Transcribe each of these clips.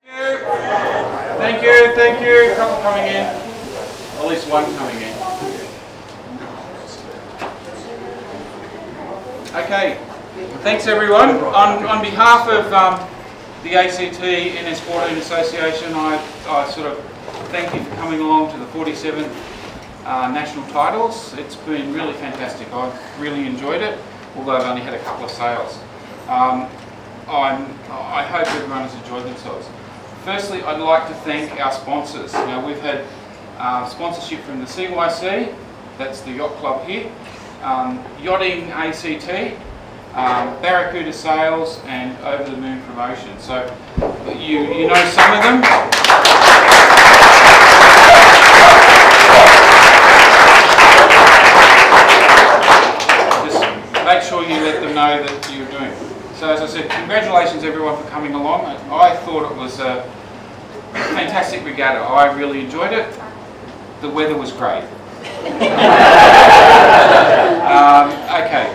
Thank you. A couple coming in. At least one coming in. Okay. Thanks everyone. On behalf of the ACT NS14 Association, I sort of thank you for coming along to the 47th national titles. It's been really fantastic. I've really enjoyed it, although I've only had a couple of sales. I hope everyone has enjoyed themselves. Firstly, I'd like to thank our sponsors. Now, we've had sponsorship from the CYC, that's the yacht club here, Yachting ACT, Barracuda Sales, and Over the Moon Promotion. So you know some of them. Just make sure you let them know that you're doing it. So as I said, congratulations everyone for coming along. I thought it was a fantastic regatta. I really enjoyed it. The weather was great. Okay.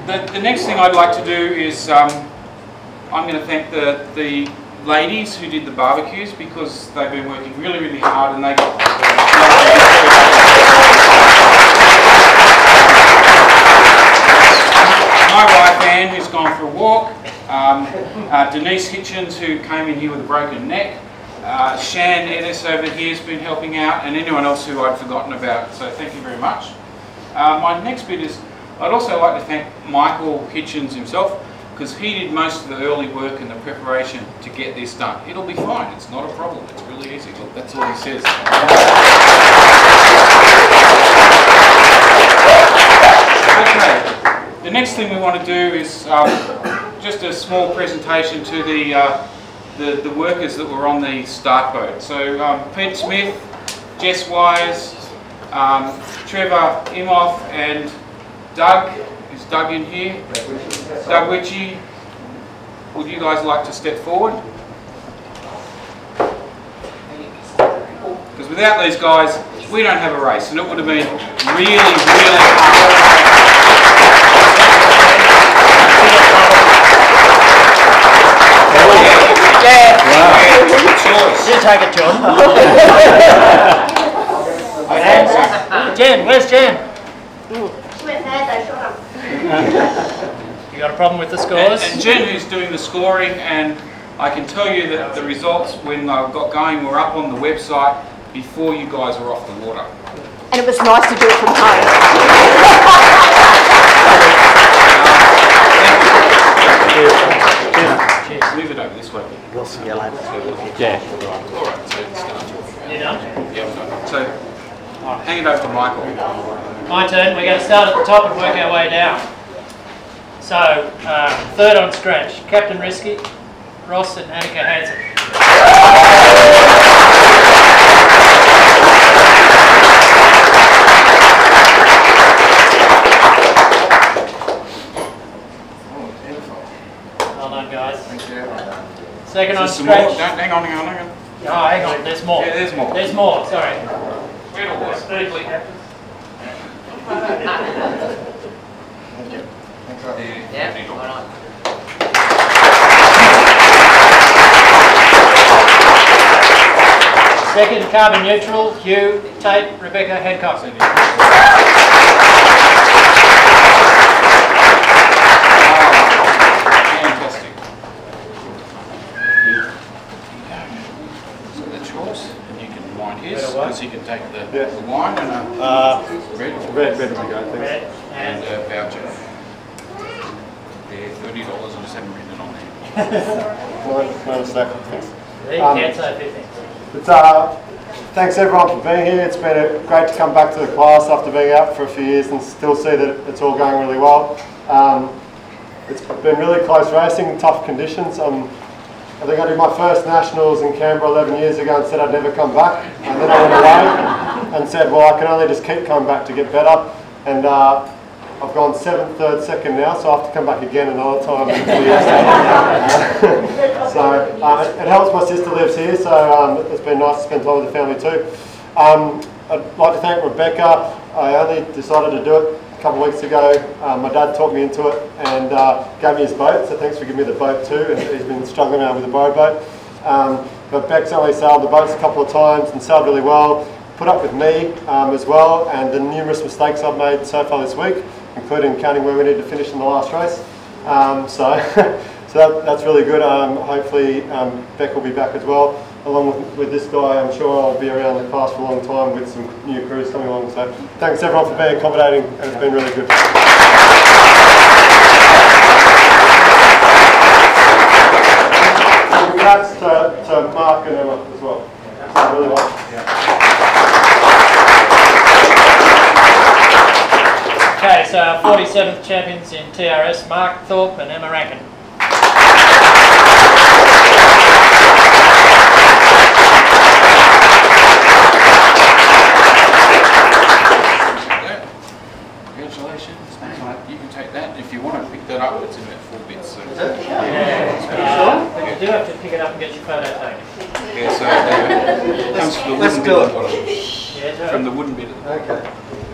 The next thing I'd like to do is I'm going to thank the ladies who did the barbecues, because they've been working really, really hard, and they got my wife Anne, who's gone for a walk, Denise Hitchens, who came in here with a broken neck, Shan Edis over here has been helping out, and anyone else who I'd forgotten about, so thank you very much. My next bit is, I'd also like to thank Michael Hitchens himself, because he did most of the early work and the preparation to get this done. It'll be fine, it's not a problem, it's really easy. Look, that's all he says. Okay, the next thing we want to do is just a small presentation to the workers that were on the start boat. So Pete Smith, Jess Wise, Trevor Imhoff, and Doug. Is Doug in here? Doug Witchy. Would you guys like to step forward? Because without these guys, we don't have a race, and it would have been really, really hard. You take it, John. Okay, so Jen, where's Jen? You got a problem with the scores? And Jen, who's doing the scoring, and I can tell you that the results when they got going were up on the website before you guys were off the water. And it was nice to do it from home. Cheers. Move it over this way. We'll see you later. Yeah. All right, so it's done. You done? Yeah, I'm done. So, hang it over to Michael. My turn. We're going to start at the top and work our way down. So, third on stretch, Captain Risky, Ross and Annika Hansen. Well done, guys. Thank you. Second on stretch. Hang on. Oh, hang on, there's more. Yeah, there's more. There's more, sorry. Where it was. Thirdly, Captain. Yeah. Second, carbon neutral, Hugh, Tate, Rebecca, Hancock. Fantastic. So that's yours, and you can wind his, because he can take the wine and red will go, thanks. Red And a voucher. Yeah, $30, I just haven't written it on there. There you can say 50. Thanks everyone for being here. It's been great to come back to the class after being out for a few years and still see that it's all going really well. It's been really close racing, tough conditions. I think I did my first nationals in Canberra 11 years ago and said I'd never come back. And then I went away and said, well, I can only just keep coming back to get better. And I've gone 7th, 3rd, 2nd now, so I have to come back again another time in 2 years. So it helps my sister lives here, so it's been nice to spend time with the family too. I'd like to thank Rebecca. I only decided to do it a couple of weeks ago. My dad talked me into it and gave me his boat, so thanks for giving me the boat too. And he's been struggling out with the borrow boat. But Beck's only sailed the boats a couple of times and sailed really well. Put up with me as well, and the numerous mistakes I've made so far this week, including counting where we need to finish in the last race. So that's really good. Hopefully Beck will be back as well. Along with this guy, I'm sure I'll be around the class for a long time with some new crews coming along. So thanks everyone for being accommodating, and it's been really good. Congrats to Mark and Emma as well. That's really well. Okay, so our 47th champions in TRS, Mark Thorpe and Emma Rankin. Congratulations. You can take that. If you want to pick that up, it's in about 4 bits. So. But you do have to pick it up and get your photo taken. Yeah, so it comes from the wooden bit at the bottom. Yeah, From the wooden bit at the bottom. Okay.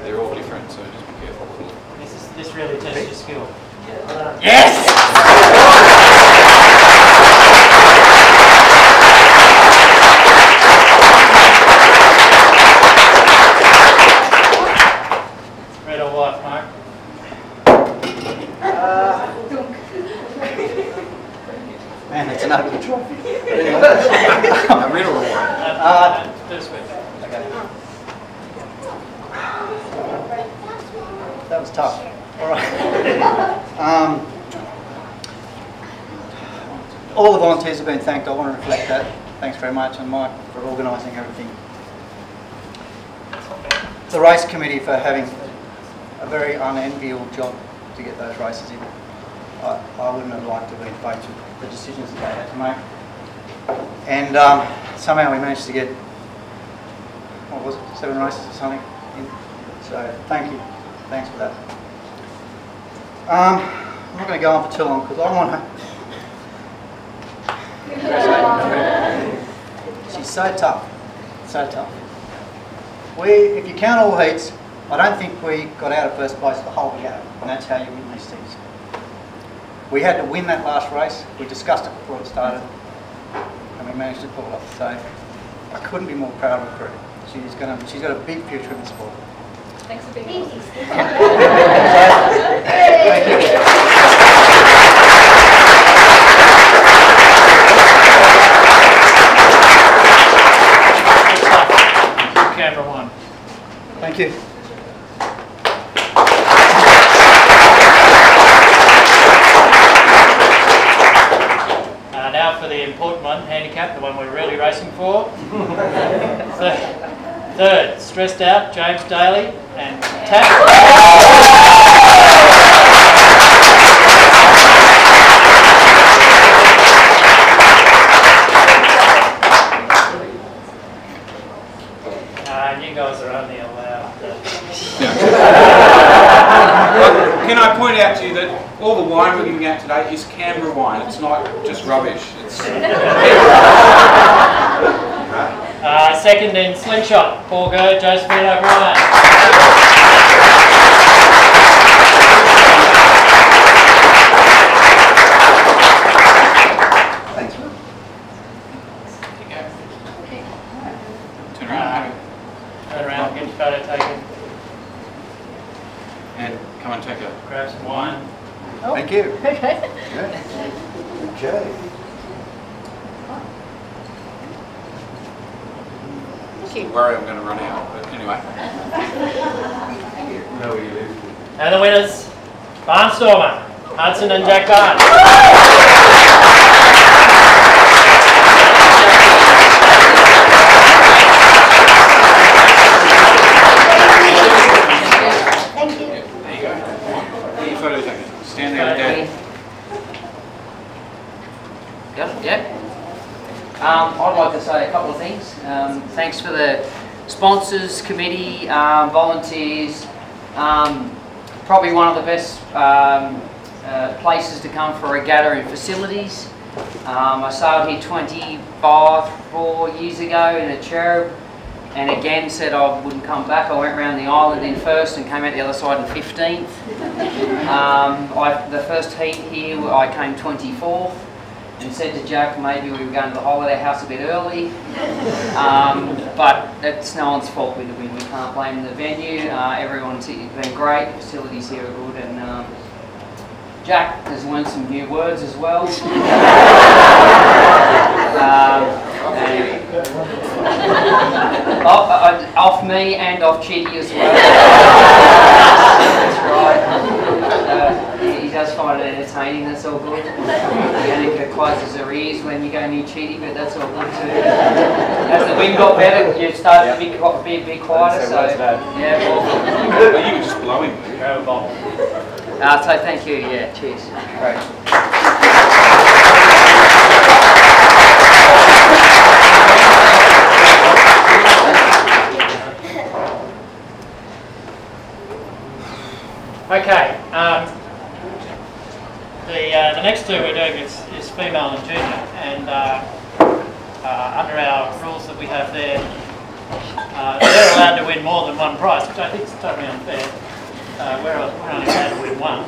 They're all different, so just be careful. This really tests your skill. Yes! Red or white, Mark? Man, it's an ugly trophy. A red or a white? This way. Okay. That was tough. All right. All the volunteers have been thanked. I want to reflect that. Thanks very much, and Mike for organising everything. The race committee for having a very unenviable job to get those races in. I wouldn't have liked to have been faced with the decisions that they had to make. And somehow we managed to get, what was it, 7 races or something in. So thank you. Thanks for that. I'm not going to go on for too long because I want to... She's so tough. So tough. If you count all heats, I don't think we got out of first place the whole go, and that's how you win these things. We had to win that last race. We discussed it before it started, and we managed to pull it off. So I couldn't be more proud of her crew. She's got a big future in the sport. Thanks for being with us. Thank you. Canberra won. Thank you. Now for the important one, handicap, the one we're really racing for. Third, stressed out, James Daly and Tap. You guys are only allowed Can I point out to you that all the wine we're giving out today is Canberra wine. It's not just rubbish. It's second in slingshot, Paul Gurd, Josephine O'Brien. Thanks. turn around, Turn around, get your photo taken, and come and take a. grab some wine. Thank you. Okay. Okay. I worry I'm going to run out, but anyway. And the winners, Barnstormer, Hudson and Jack Barnes. Thank you. There you go. Get your photo taken. Stand there with Dad. Yep. I'd like to say a couple of things. Thanks for the sponsors, committee, volunteers. Probably one of the best places to come for regatta and facilities. I sailed here 24 years ago in a cherub, and again said I wouldn't come back. I went around the island in first and came out the other side in 15th. The first heat here I came 24th. and said to Jack maybe we were going to the holiday house a bit early, but that's no one's fault with the win. We can't blame the venue. Everyone's been great, the facilities here are good, and Jack has learned some new words as well. Off me and off Chitty as well. That's right. He does find it entertaining, that's all good. Yannicka closes her ears when you go near Chitty, but that's all good too. As the wind got better, you started to be a bit quieter, so yeah, well. You were just blowing. So thank you, yeah, cheers. Great. Okay, the next two we're doing is female and junior, and under our rules that we have there, they're allowed to win more than one prize, which I think is totally unfair. We're only allowed to win one.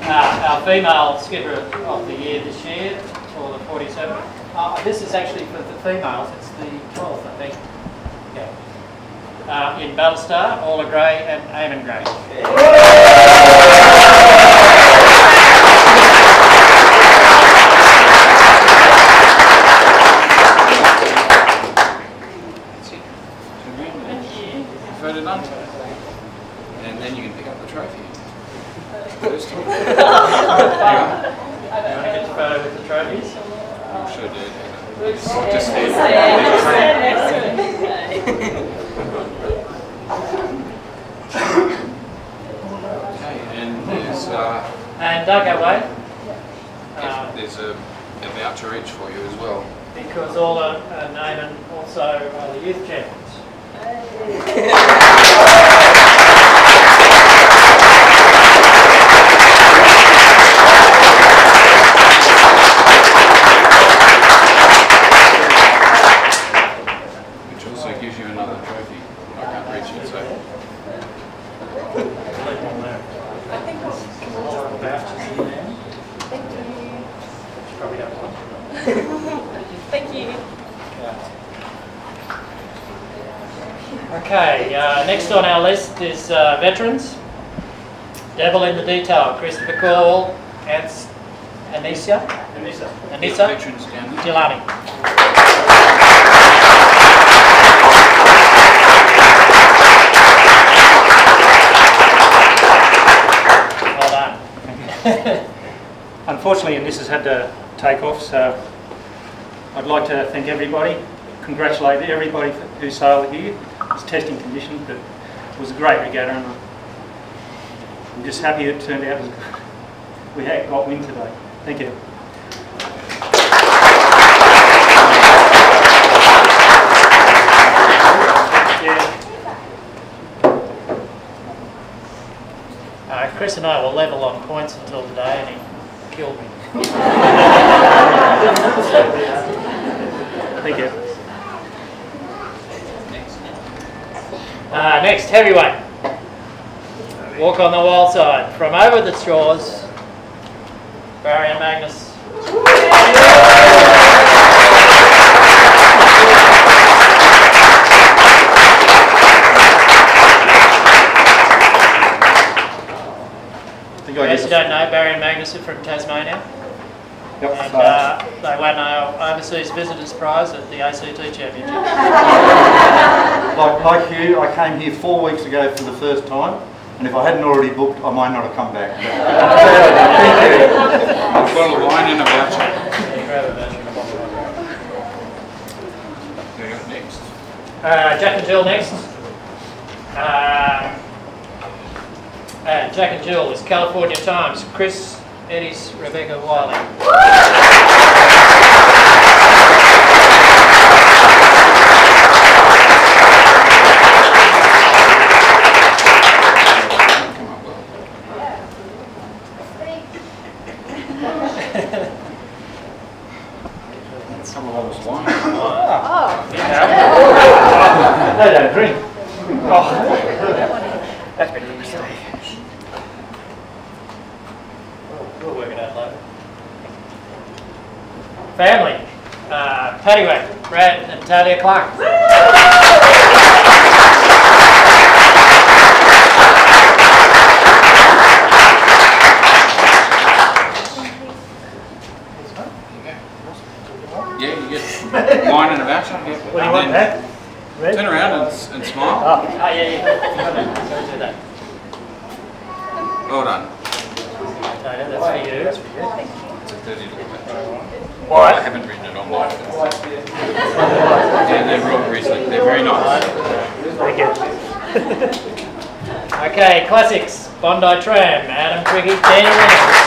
Our female skipper of the year this year, for the 47th, this is actually for the females, it's the 12th, I think. Yeah. In Battlestar, Orla Gray and Eamon Gray. Ferdinand. And then you can pick up the trophy. First time. You want to get your photo with the trophies? I'm sure do. Okay, and there's And don't go away. there's a voucher each for you as well. Because Orla and Eamon also are the youth champions. Which also gives you another trophy. I can't reach it, so. Thank you. Okay, next on our list is veterans. Devil in the Detail, Christopher Call, Anissa Veterans down there. Gilani. Well done. Unfortunately, Anissa's had to take off, so I'd like to thank everybody, congratulate everybody who sailed here. It's testing conditions, but it was a great regatta, and I'm just happy it turned out as we had got win today. Thank you. Chris and I were level on points until today, and he killed me. Thank you. Next, heavyweight. Walk on the wild side. From over the shores, Barry and Magnus. In case you don't know, Barry and Magnus are from Tasmania. Yep. And they won our Overseas Visitors Prize at the ACT Championship. Like you, I came here 4 weeks ago for the first time, and if I hadn't already booked, I might not have come back. Thank you. I've got a line and a voucher. Okay, next. Jack and Jill next. And Jack and Jill is California Times. Chris, Eddie's, Rebecca Wiley. Some of us wine. They don't drink. That's been a mistake. We'll work it out later. family, Paddy Wack, Brad and Talia Clark. Yeah, you get wine and a voucher. Yeah. What do you want, Pat? Red? Turn around and smile. Oh, yeah. Sorry, do that. Well done. Talia, that's for you. It's a dirty little bit. Why? I haven't written it on mine. Yeah, they're real grizzly. They're very nice. Thank you. Okay, classics. Bondi Tram, Adam Quiggy, Daniel Reynolds.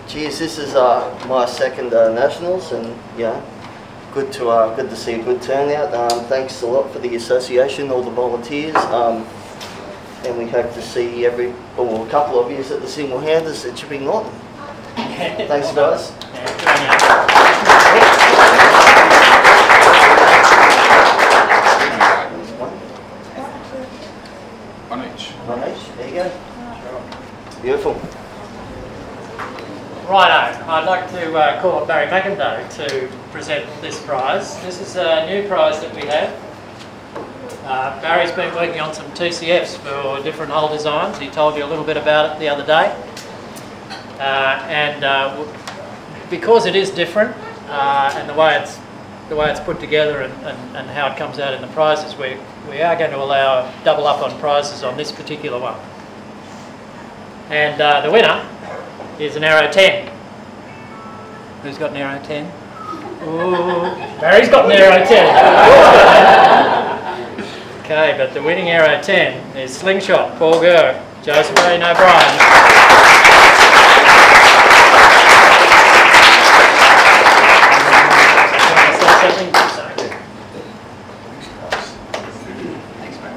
Geez, this is my second Nationals, and yeah, good to see a good turnout. Thanks a lot for the association, all the volunteers, and we hope to see a couple of you at the single-handers at Chipping Norton. Thanks, guys. One each. One each. There you go. Beautiful. Righto, I'd like to call on Barry McIndoe to present this prize. This is a new prize that we have. Barry's been working on some TCFs for different hull designs. He told you a little bit about it the other day. Because it is different and the way it's put together and how it comes out in the prizes, we are going to allow double up on prizes on this particular one. And the winner is an Arrow 10. Who's got an Arrow 10? Ooh, Barry's got an Arrow 10. Okay, but the winning Arrow 10 is Slingshot, Paul Gurr, Josephine O'Brien.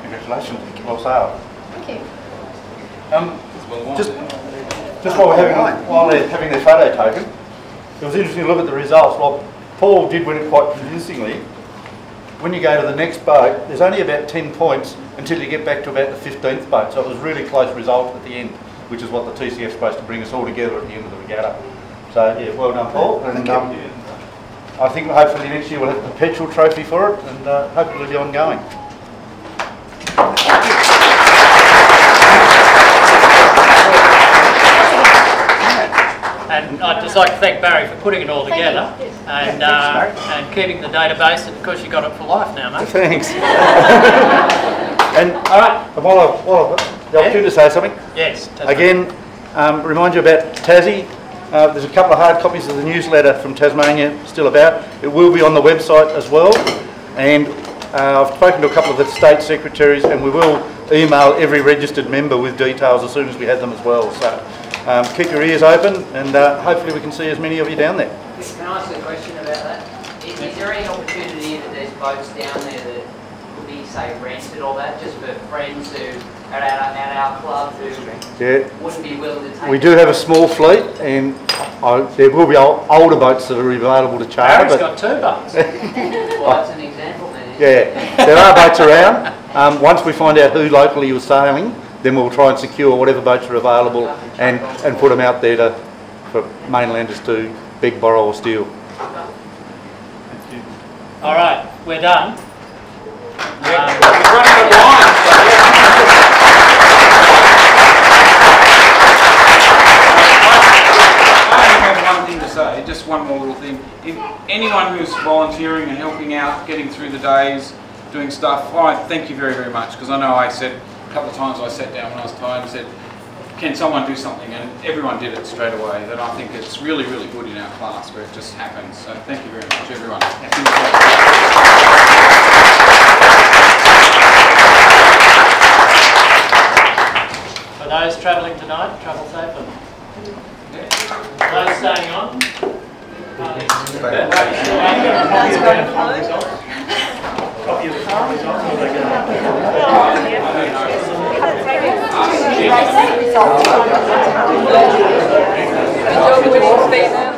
Congratulations, well sailed. Thank you. Just while they're having their photo taken, it was interesting to look at the results. While Paul did win it quite convincingly, when you go to the next boat, there's only about 10 points until you get back to about the 15th boat. So it was a really close result at the end, which is what the TCF is supposed to bring us all together at the end of the regatta. So yeah, well done, Paul. And I think hopefully next year we'll have a perpetual trophy for it, and hopefully it'll be ongoing. And I'd just like to thank Barry for putting it all together and keeping the database, and of course you got it for life now, mate. Thanks. And all right. While I've got the opportunity to say something, yes. Again, remind you about Tassie. There's a couple of hard copies of the newsletter from Tasmania still about. It will be on the website as well. And I've spoken to a couple of the state secretaries, and we will email every registered member with details as soon as we have them as well. So keep your ears open, and hopefully we can see as many of you down there. Can I ask a question about that? Is there any opportunity that there's boats down there that could be, say, rented or that, just for friends who are at our club who wouldn't be willing to take We do have a small fleet, and there will be older boats that are available to charter. Barry's got 2 boats. Well, that's an example then. Yeah, there are boats around. Once we find out who locally is sailing, then we'll try and secure whatever boats are available and put them out there for mainlanders to beg, borrow or steal. All right, we're done. We're running out of line. I only have one thing to say, just one more little thing. If anyone who's volunteering and helping out, getting through the days, doing stuff, I thank you very, very much, because I know I said a couple of times I sat down when I was tired and said, can someone do something? And everyone did it straight away. And I think it's really, really good in our class where it just happens. So thank you very much, everyone. For those travelling tonight, travel safely. Those staying on. Results.